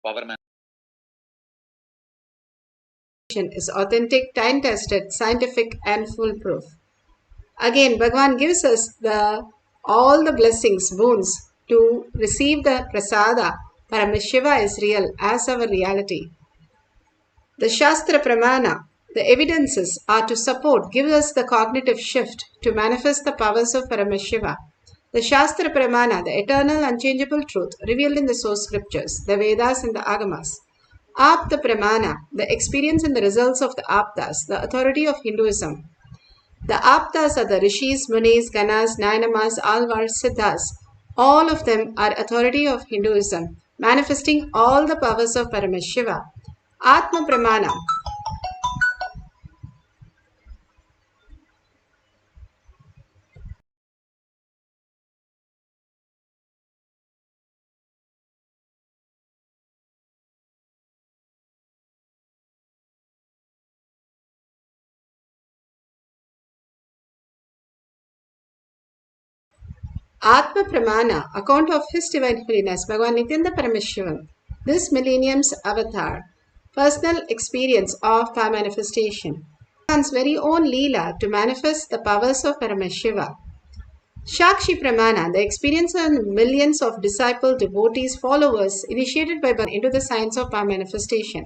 power is authentic, time-tested, scientific and foolproof. Again, Bhagavan gives us all the blessings, boons to receive the prasada. Paramashiva is real as our reality. The Shastra Pramana, the evidences are to support, give us the cognitive shift to manifest the powers of Paramashiva. The Shastra Pramana, the eternal unchangeable truth revealed in the source scriptures, the Vedas and the Agamas. Apta Pramana, the experience and the results of the Aptas, the authority of Hinduism. The Aptas are the Rishis, Munis, Ganas, Nainamas, Alvars, Siddhas. All of them are authority of Hinduism, manifesting all the powers of Paramashiva. Atma Pramana. Atma Pramana, account of His Divine Holiness, Bhagavan Nithyananda Paramashivam, this millennium's avatar, personal experience of power manifestation, Bhagavan's very own Leela to manifest the powers of Paramashiva. Shakshi Pramana, the experience of millions of disciple, devotees, followers initiated by Bhagavan into the science of power manifestation.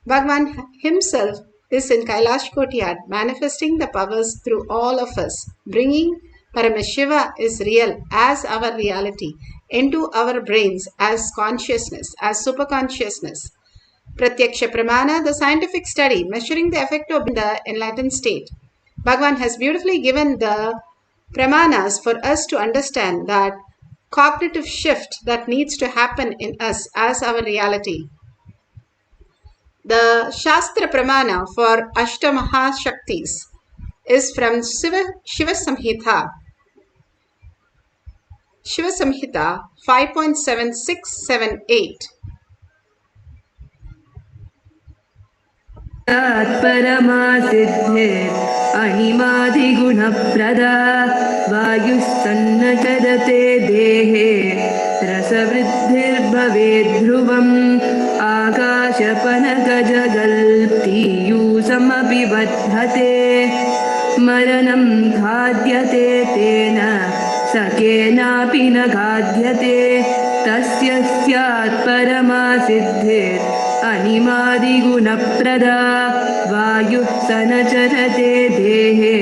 Bhagavan himself is in Kailash Courtyard, manifesting the powers through all of us, bringing Paramashiva is real as our reality into our brains as consciousness, as superconsciousness. Pratyaksha Pramana, the scientific study measuring the effect of the enlightened state. Bhagavan has beautifully given the Pramanas for us to understand that cognitive shift that needs to happen in us as our reality. The Shastra Pramana for Ashtamaha Shaktis is from Shiva Samhita 5.7678. Paramashivoham animadiguna-prada vayustannachadate dehe rasavriddhirbhavedhruvam akashapanakajagallpiyusamapivaddhate maranam khadyate tena sakenapi na khadyate tasya syat paramashivoham animadiguna-prada vayuh sanacharate dehe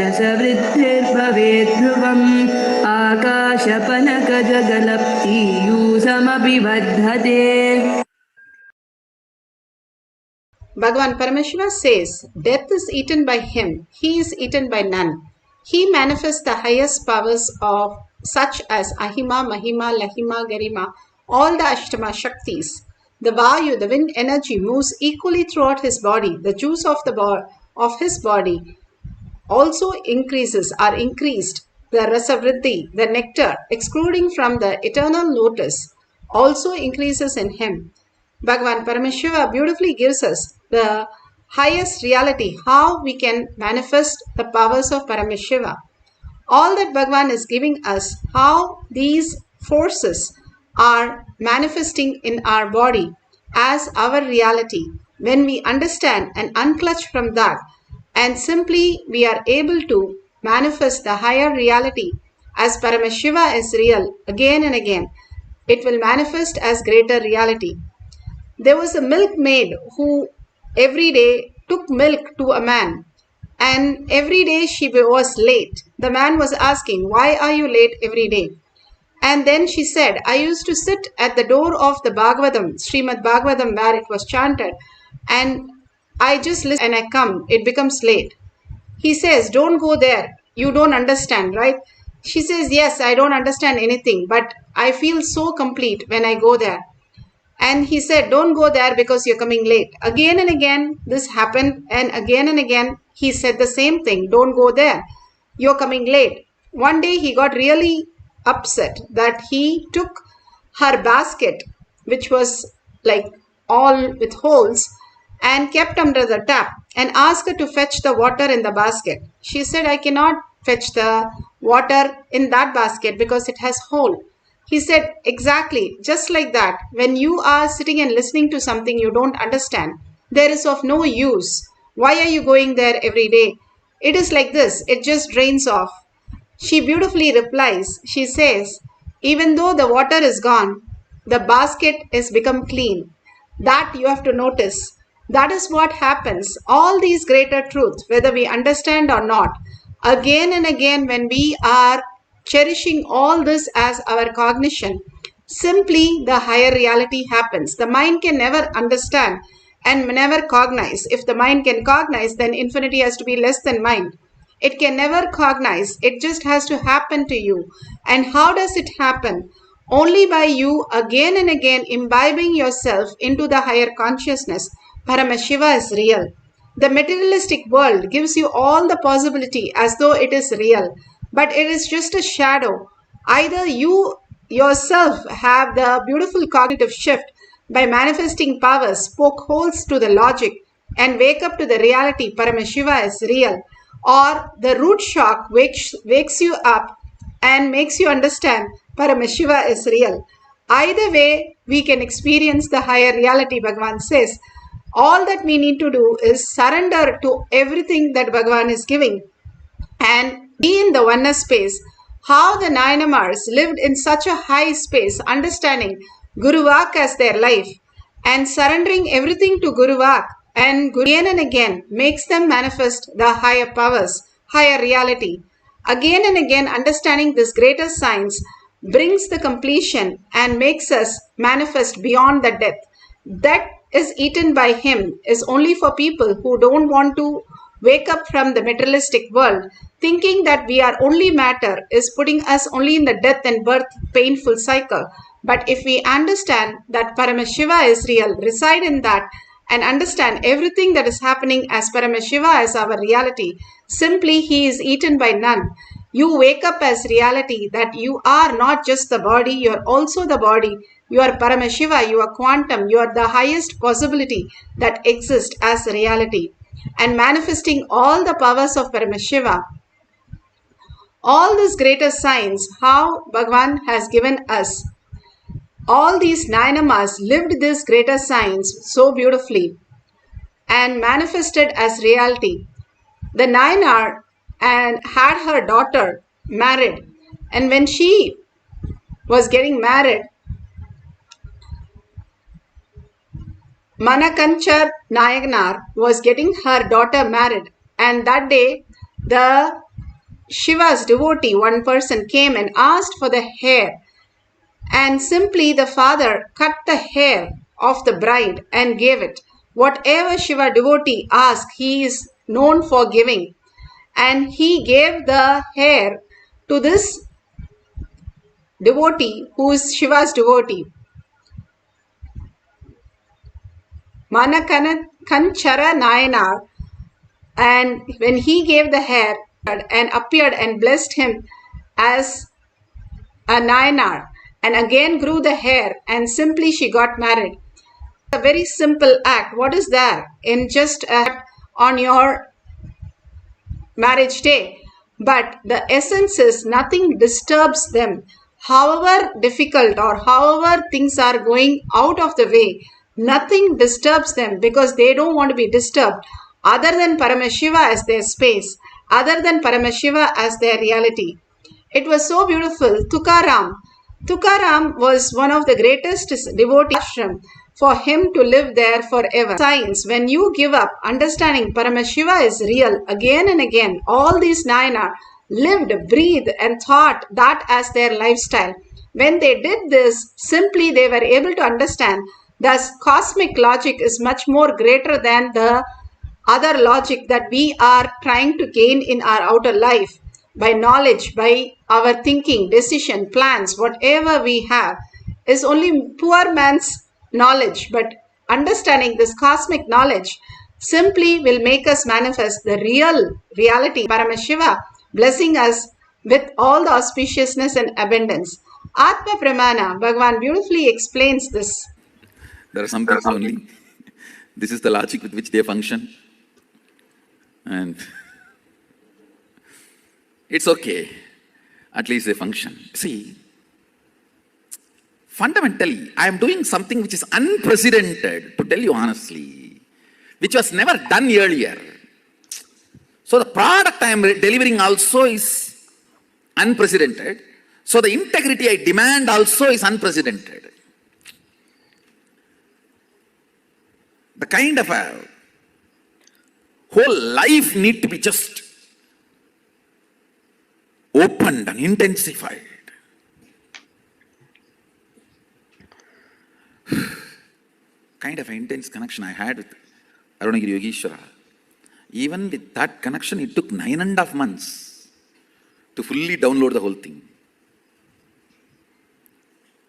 rasavriddhirbhavedhruvam akashapanakajagallpiyusamapivaddhate. Bhagavan Paramashiva says, death is eaten by him, he is eaten by none. He manifests the highest powers of such as Ahima, Mahima, Lahima, Garima, all the Ashtama Shaktis. The Vayu, the wind energy, moves equally throughout his body. The juice of his body also increased. The Rasavriddhi, the nectar, excluding from the eternal lotus, also increases in him. Bhagavan Paramashiva beautifully gives us the highest reality, how we can manifest the powers of Paramashiva. All that Bhagavan is giving us, how these forces are manifesting in our body as our reality. When we understand and unclutch from that, and simply we are able to manifest the higher reality as Paramashiva is real again and again, it will manifest as greater reality. There was a milkmaid who every day took milk to a man, and every day she was late. The man was asking, "Why are you late every day?" And then she said, "I used to sit at the door of the Bhagavatam, Srimad Bhagavatam, where it was chanted, and I just listen and I come, it becomes late." He says, "Don't go there. You don't understand, right?" She says, "Yes, I don't understand anything, but I feel so complete when I go there." And he said, "Don't go there because you're coming late." Again and again, this happened, and again, he said the same thing, "Don't go there. You're coming late." One day he got really upset that he took her basket, which was like all with holes, and kept under the tap and asked her to fetch the water in the basket. She said, "I cannot fetch the water in that basket because it has hole." He said, exactly, just like that. When you are sitting and listening to something you don't understand, there is of no use. Why are you going there every day? It is like this, it just drains off. She beautifully replies, she says, even though the water is gone, the basket is become clean. That you have to notice. That is what happens. All these greater truths, whether we understand or not, again and again when we are cherishing all this as our cognition, simply the higher reality happens. The mind can never understand and never cognize. If the mind can cognize, then infinity has to be less than mind. It can never cognize. It just has to happen to you. And how does it happen? Only by you again and again imbibing yourself into the higher consciousness. Paramashiva is real. The materialistic world gives you all the possibility as though it is real, but it is just a shadow. Either you yourself have the beautiful cognitive shift by manifesting powers, poke holes to the logic, and wake up to the reality Paramashiva is real, or the root shock wakes you up and makes you understand Paramashiva is real. Either way, we can experience the higher reality, Bhagavan says. All that we need to do is surrender to everything that Bhagavan is giving and be in the oneness space. How the Nayanamars lived in such a high space, understanding Guru Vak as their life and surrendering everything to Guru Vak, and again and again makes them manifest the higher powers, higher reality. Again and again understanding this greater science brings the completion and makes us manifest beyond the death. That is eaten by him is only for people who don't want to wake up from the materialistic world. Thinking that we are only matter is putting us only in the death and birth painful cycle. But if we understand that Paramashiva is real, reside in that, and understand everything that is happening as Paramashiva as our reality, simply he is eaten by none. You wake up as reality that you are not just the body, you are also the body. You are Paramashiva, you are quantum, you are the highest possibility that exists as reality. And manifesting all the powers of Paramashiva, all this greater science, how Bhagavan has given us. All these Nayanamas lived this greater science so beautifully and manifested as reality. The Nayanar and had her daughter married, and when she was getting married, Manakanchar Nayanar was getting her daughter married, and that day the Shiva's devotee, one person came and asked for the hair, and simply the father cut the hair of the bride and gave it. Whatever Shiva devotee asked, he is known for giving, and he gave the hair to this devotee who is Shiva's devotee. Manakanchara Nayanar, and when he gave the hair and appeared and blessed him as a Nayanar, and again grew the hair, and simply she got married. A very simple act. What is there in just on your marriage day? But the essence is nothing disturbs them. However difficult or however things are going out of the way, nothing disturbs them because they don't want to be disturbed other than Paramashiva as their space, other than Paramashiva as their reality. It was so beautiful. Tukaram was one of the greatest devotees ashram for him to live there forever. Science, when you give up understanding Paramashiva is real again and again, all these Nayana lived, breathed and thought that as their lifestyle. When they did this, simply they were able to understand thus cosmic logic is much more greater than the other logic that we are trying to gain in our outer life by knowledge, by our thinking, decision, plans, whatever we have is only poor man's knowledge. But understanding this cosmic knowledge simply will make us manifest the real reality, Paramashiva, blessing us with all the auspiciousness and abundance. Atma Pramana, Bhagavan beautifully explains this. There are some people only. This is the logic with which they function. And it's okay. At least they function. See, fundamentally, I am doing something which is unprecedented, to tell you honestly, which was never done earlier. So the product I am delivering also is unprecedented. So the integrity I demand also is unprecedented. The kind of a whole life need to be just opened and intensified. Kind of an intense connection I had with Arunagiri Yogeshwara. Even with that connection, it took 9.5 months to fully download the whole thing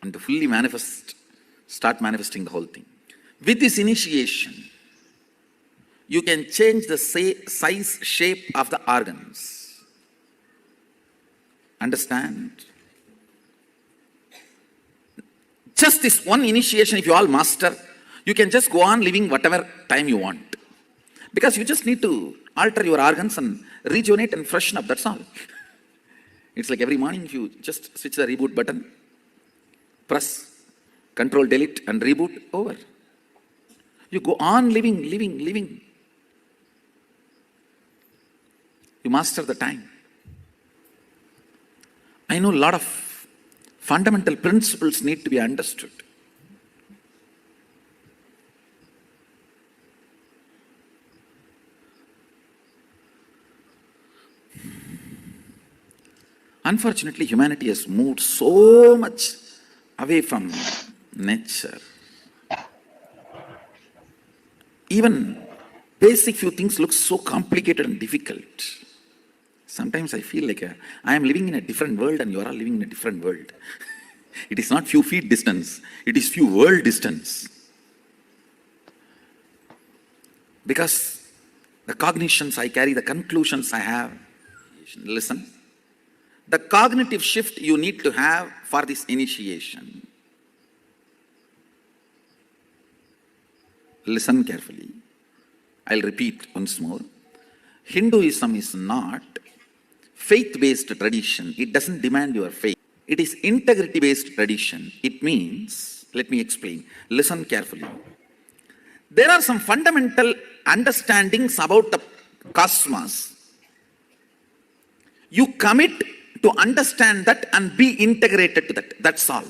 and to fully start manifesting the whole thing. With this initiation, you can change the size, shape of the organs. Understand? Just this one initiation, if you all master, you can just go on living whatever time you want. Because you just need to alter your organs and rejuvenate and freshen up, that's all. It's like every morning if you just switch the reboot button, press, control, delete and reboot, over. You go on living. You master the time. I know a lot of fundamental principles need to be understood. Unfortunately, humanity has moved so much away from nature. Even basic few things look so complicated and difficult. Sometimes I feel like I am living in a different world and you are all living in a different world. It is not few feet distance, it is few world distance. Because the cognitions I carry, the conclusions I have, listen, the cognitive shift you need to have for this initiation. Listen carefully. I'll repeat once more. Hinduism is not faith-based tradition. It doesn't demand your faith. It is integrity-based tradition. It means, let me explain. Listen carefully. There are some fundamental understandings about the cosmos. You commit to understand that and be integrated to that. That's all.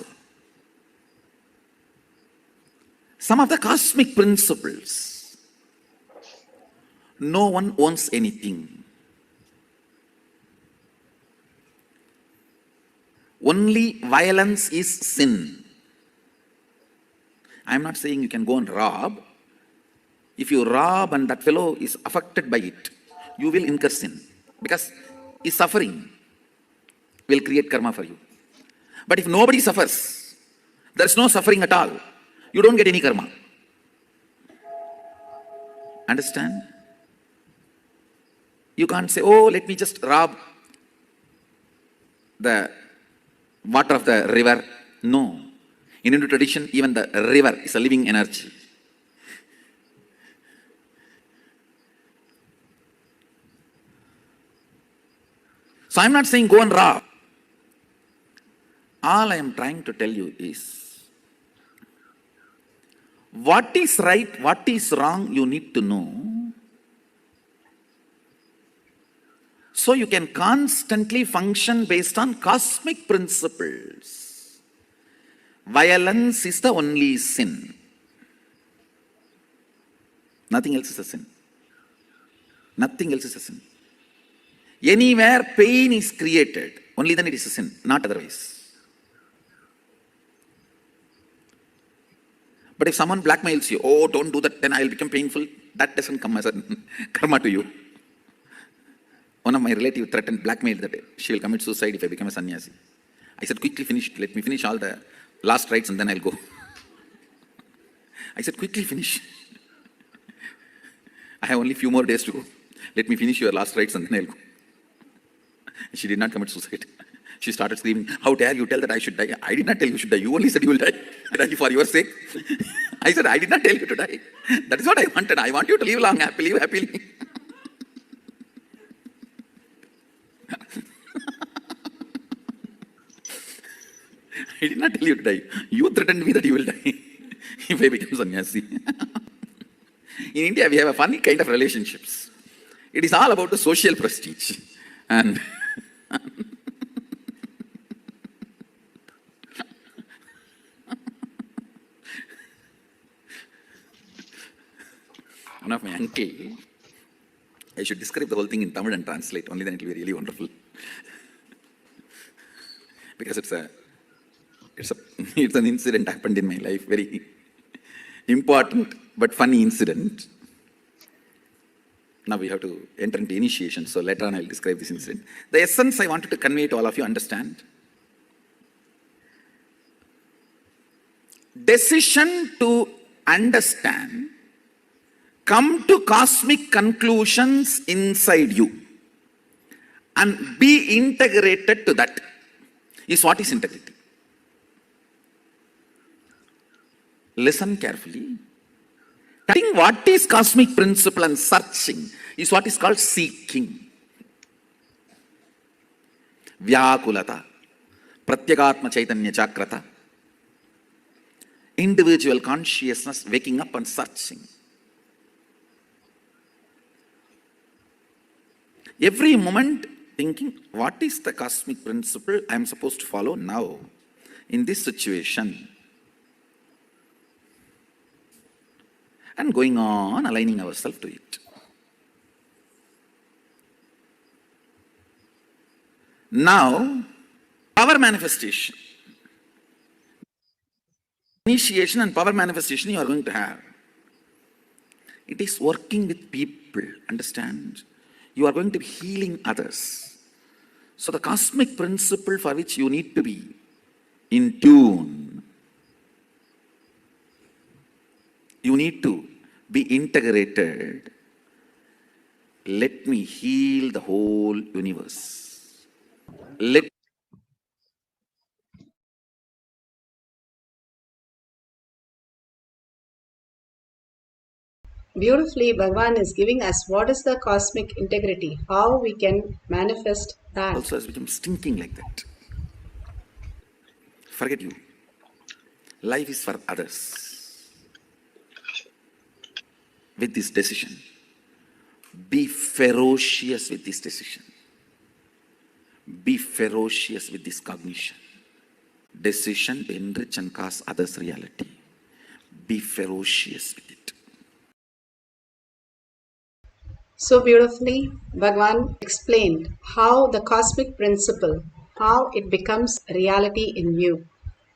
Some of the cosmic principles. No one owns anything. Only violence is sin. I am not saying you can go and rob. If you rob and that fellow is affected by it, you will incur sin. Because his suffering will create karma for you. But if nobody suffers, there is no suffering at all, you don't get any karma. Understand? You can't say, oh, let me just rob the water of the river. No. In Hindu tradition, even the river is a living energy. So I'm not saying go and rob. All I am trying to tell you is, what is right, what is wrong, you need to know. So you can constantly function based on cosmic principles. Violence is the only sin. Nothing else is a sin. Nothing else is a sin. Anywhere pain is created, only then it is a sin, not otherwise. But if someone blackmails you, oh, don't do that, then I will become painful, that doesn't come as a karma to you. One of my relatives threatened, blackmailed that she will commit suicide if I become a sannyasi. I said, quickly finish it. Let me finish all the last rites and then I'll go. I said, quickly finish. I have only few more days to go. Let me finish your last rites and then I'll go. She did not commit suicide. She started screaming, how dare you tell that I should die? I did not tell you should die. You only said you will die. Die for your sake. I said, I did not tell you to die. That is what I wanted. I want you to live long, happily, live happily. I did not tell you to die. You threatened me that you will die if I become sannyasi. In India, we have a funny kind of relationships. It is all about the social prestige. And one of my uncle, I should describe the whole thing in Tamil and translate, only then it will be really wonderful. Because it's an incident happened in my life, very important but funny incident. Now we have to enter into initiation, so later on I will describe this incident. The essence I wanted to convey to all of you, understand. Decision to understand, come to cosmic conclusions inside you and be integrated to that is what is integrity. Listen carefully. Studying what is cosmic principle and searching is what is called seeking. Vyakulata, Pratyakatma Chaitanya Chakrata, individual consciousness waking up and searching. Every moment thinking, what is the cosmic principle I am supposed to follow now in this situation? And going on aligning ourselves to it. Now, power manifestation. Initiation and power manifestation you are going to have. It is working with people, understand? You are going to be healing others. So the cosmic principle for which you need to be in tune, you need to be integrated. Let me heal the whole universe. Beautifully, Bhagavan is giving us what is the cosmic integrity, how we can manifest that. Also has become stinking like that. Forget you. Life is for others. With this decision, be ferocious with this decision. Be ferocious with this cognition. Decision to enrich and cause others' reality. Be ferocious with it. So beautifully, Bhagavan explained how the cosmic principle, how it becomes reality in you.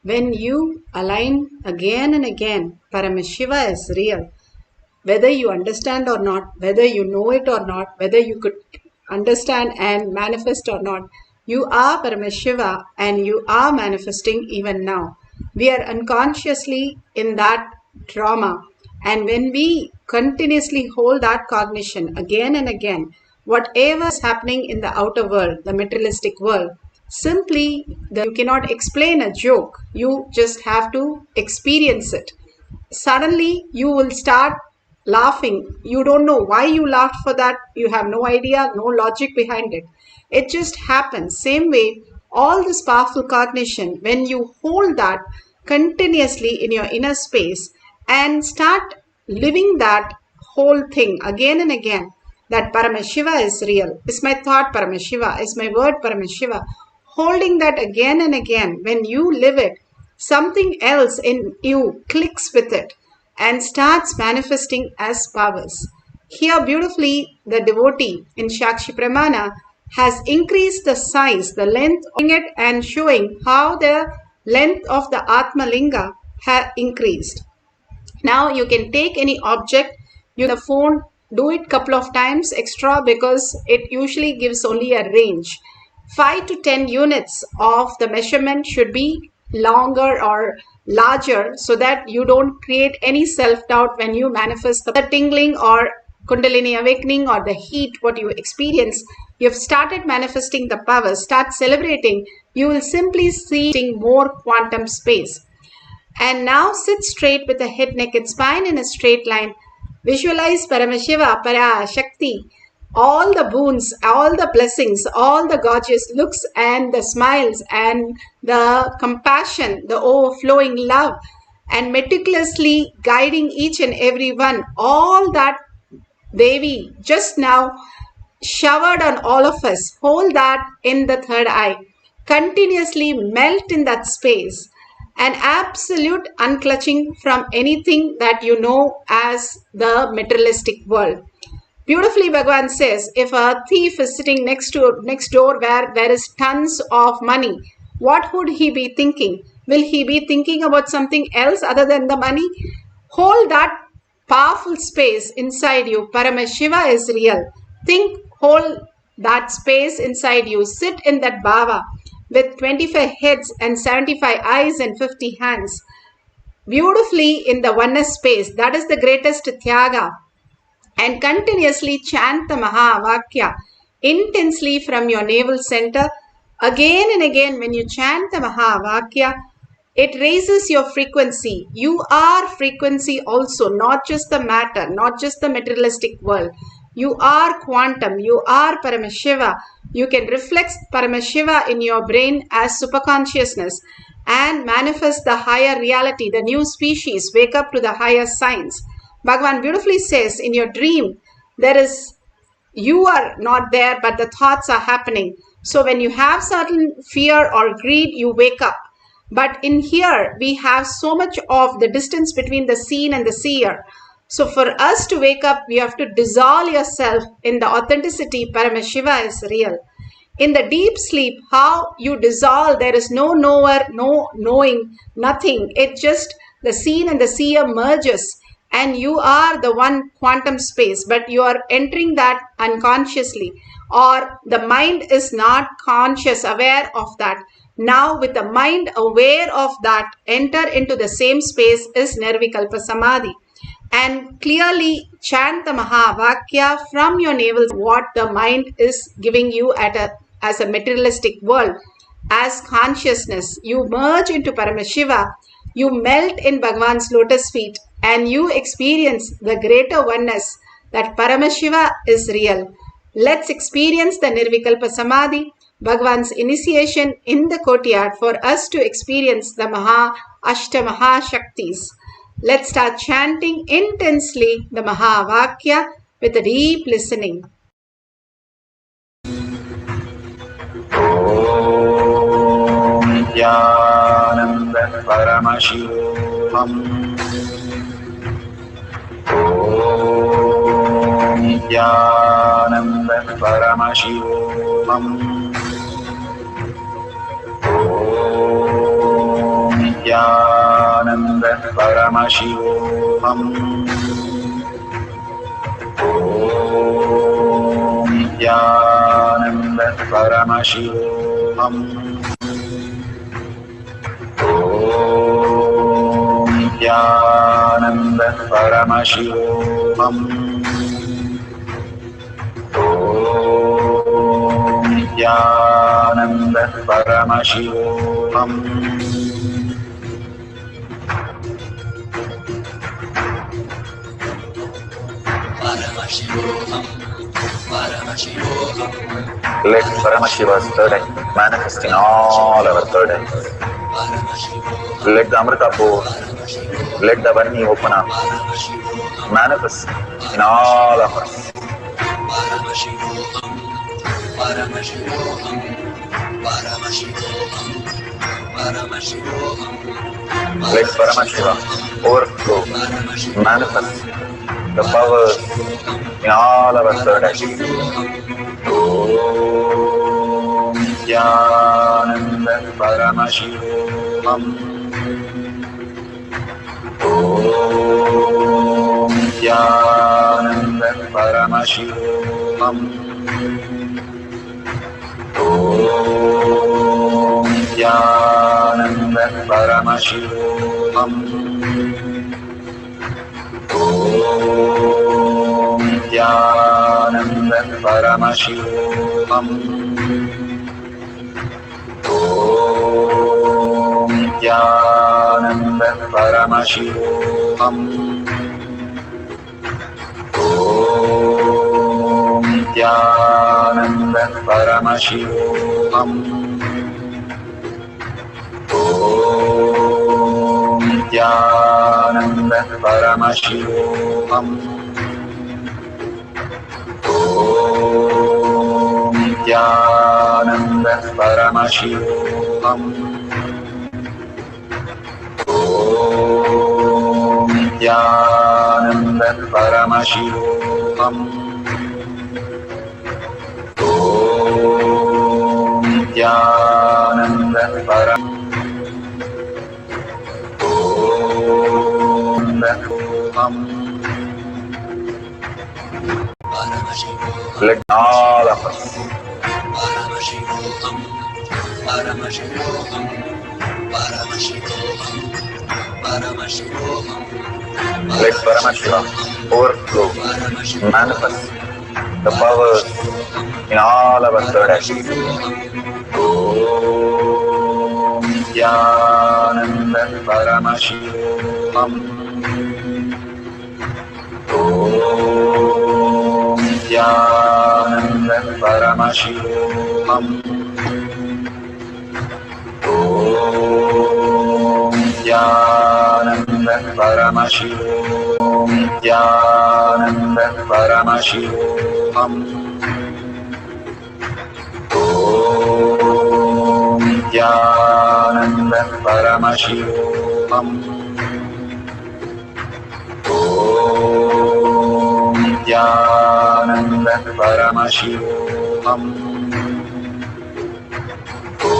When you align again and again, Paramashiva is real. Whether you understand or not, whether you know it or not, whether you could understand and manifest or not, you are Paramashiva and you are manifesting even now. We are unconsciously in that trauma. And when we continuously hold that cognition again and again, whatever is happening in the outer world, the materialistic world, simply you cannot explain a joke. You just have to experience it. Suddenly you will start laughing. You don't know why you laughed for that. You have no idea, no logic behind it. It just happens. Same way, all this powerful cognition, when you hold that continuously in your inner space and start living that whole thing again and again, that Paramashiva is real, is my thought Paramashiva, is my word Paramashiva, holding that again and again, when you live it, something else in you clicks with it and starts manifesting as powers. Here beautifully the devotee in Shakshi Pramana has increased the size, the length of it and showing how the length of the Atma Linga has increased. Now you can take any object, the phone, do it couple of times extra because it usually gives only a range. 5 to 10 units of the measurement should be longer or larger so that you don't create any self-doubt when you manifest the tingling or Kundalini awakening or the heat what you experience. You've started manifesting the power, start celebrating, you will simply see more quantum space. And now sit straight with the head, neck and spine in a straight line. Visualize Paramashiva, Para, Shakti, all the boons, all the blessings, all the gorgeous looks and the smiles and the compassion, the overflowing love, and meticulously guiding each and every one, all that Devi just now showered on all of us. Hold that in the third eye. Continuously melt in that space. An absolute unclutching from anything that you know as the materialistic world. Beautifully, Bhagavan says, if a thief is sitting next door where there is tons of money, what would he be thinking? Will he be thinking about something else other than the money? Hold that powerful space inside you. Paramashiva is real. Think, hold that space inside you. Sit in that bhava with 25 heads and 75 eyes and 50 hands. Beautifully in the oneness space. That is the greatest tyaga. And continuously chant the Mahavakya intensely from your navel center. Again and again, when you chant the Mahavakya, it raises your frequency. You are frequency also, not just the matter, not just the materialistic world. You are quantum. You are Paramashiva. You can reflect Paramashiva in your brain as superconsciousness and manifest the higher reality, the new species, wake up to the higher science. Bhagavan beautifully says, in your dream, you are not there, but the thoughts are happening. So when you have certain fear or greed, you wake up. But in here, we have so much of the distance between the seen and the seer. So for us to wake up, we have to dissolve yourself in the authenticity. Paramashiva is real. In the deep sleep, how you dissolve, there is no knower, no knowing, nothing. It just, the seen and the seer merges. And you are the one quantum space, but you are entering that unconsciously, or the mind is not conscious, aware of that. Now with the mind aware of that, enter into the same space is Nirvikalpa Samadhi. And clearly chant the Mahavakya from your navel, what the mind is giving you as a materialistic world, as consciousness. You merge into Paramashiva, you melt in Bhagavan's lotus feet, and you experience the greater oneness that Paramashiva is real. Let's experience the Nirvikalpa Samadhi, Bhagavan's initiation in the courtyard, for us to experience the Ashta Mahashaktis. Let's start chanting intensely the Mahavakya with a deep listening. Om Nithyananda Paramashivoham. Om Nithyananda Paramashivoham. Om Nithyananda Paramashivoham. Om Nithyananda Paramashivoham. Om Nithyananda Paramashivoham. Om Nithyananda Paramashivoham. Paramashivoham, Paramashivoham. Let Paramashiva's third eye manifest in all our third eyes. Let the Amrita pour, let the Varni open up, manifest in all of us. Paramashivoham, Paramashivoham, Paramashivoham, Paramashivoham. Let Paramashiva overflow, manifest the powers in all our third eyes. Om Nithyananda Paramashivoham. Om Nithyananda Paramashivoham. Om Nithyananda Paramashivoham. Om Nithyananda Paramashivoham. Om Nithyananda Paramashivoham. Om Nithyananda Paramashivoham. Om Nithyananda Paramashivoham. Om Nithyananda Paramashivoham. Om Nithyananda Paramashivoham. Om Nithyananda Paramashivoham. Let all of us Paramashivoham, Paramashivoham, Paramashivoham, Paramashivoham, let Paramashiva overflow, manifest the powers in all our third eye. Om Nithyananda Paramashivoham. Om Nithyananda Paramashivoham. Om Nithyananda Paramashivoham. Nithyananda Paramashivoham. Om Nithyananda Paramashivoham. Om Nithyananda Paramashivoham. Om Nithyananda Paramashivoham. Om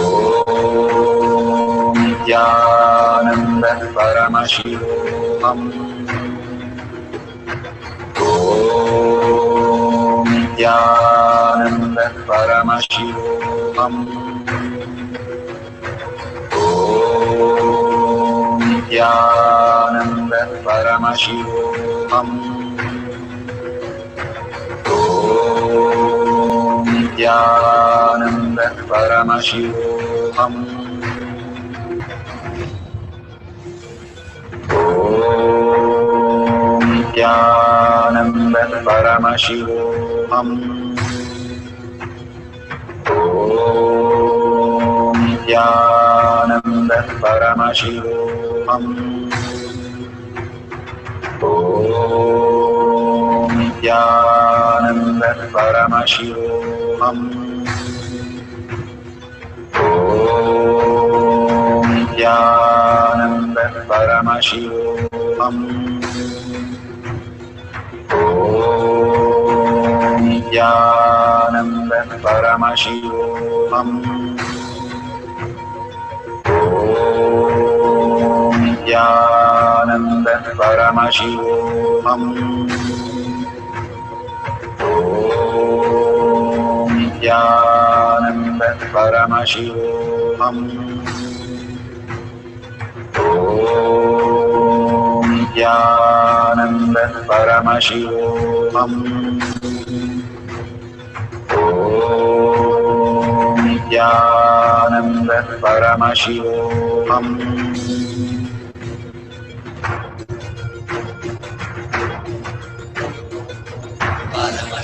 Nithyananda Paramashivoham. Om Nithyananda Paramashivoham. Om Nithyananda Paramashivoham. Om Nithyananda Paramashivoham. Om Nithyananda Paramashivoham. Om Nithyananda Paramashivoham. Om Nithyananda Paramashivoham. Om Nithyananda Paramashivoham. Om Nithyananda Paramashivoham. Om Nithyananda Paramashivoham. Om Nithyananda Paramashivoham. Om Nithyananda Paramashivoham.